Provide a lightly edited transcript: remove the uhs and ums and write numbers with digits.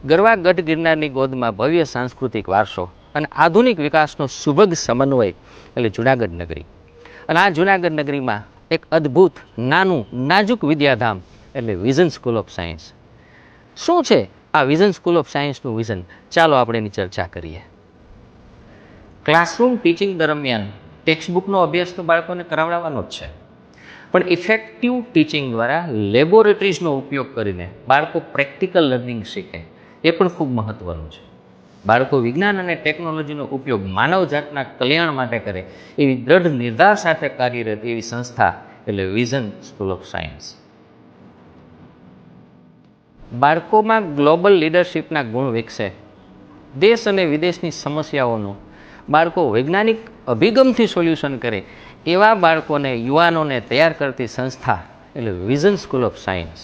ગરવા ગઢ ગિરનારની ગોદમાં ભવ્ય સાંસ્કૃતિક વારસો અને આધુનિક વિકાસનો સુભગ સમન્વય એટલે જુનાગઢ નગરી. અને આ જુનાગઢ નગરીમાં એક અદ્ભુત નાનું નાજુક વિદ્યાધામ એટલે વિઝન સ્કૂલ ઓફ સાયન્સ. શું છે આ વિઝન સ્કૂલ ઓફ સાયન્સનું વિઝન? ચાલો આપણે એની ચર્ચા કરીએ. ક્લાસરૂમ ટીચિંગ દરમિયાન ટેક્સ્ટબુકનો અભ્યાસ તો બાળકોને કરાવડાવવાનો જ છે, પણ ઇફેક્ટિવ ટીચિંગ દ્વારા લેબોરેટરીઝનો ઉપયોગ કરીને બાળકો પ્રેક્ટિકલ લર્નિંગ શીખે એ પણ ખૂબ મહત્ત્વનું છે. બાળકો વિજ્ઞાન અને ટેકનોલોજીનો ઉપયોગ માનવજાતના કલ્યાણ માટે કરે એવી દ્રઢ નિર્ધાર સાથે કાર્યરત એવી સંસ્થા એટલે વિઝન સ્કૂલ ઓફ સાયન્સ. બાળકોમાં ગ્લોબલ લીડરશિપના ગુણ વિકસે, દેશ અને વિદેશની સમસ્યાઓનું બાળકો વૈજ્ઞાનિક અભિગમથી સોલ્યુશન કરે એવા બાળકોને યુવાનોને તૈયાર કરતી સંસ્થા એટલે વિઝન સ્કૂલ ઓફ સાયન્સ.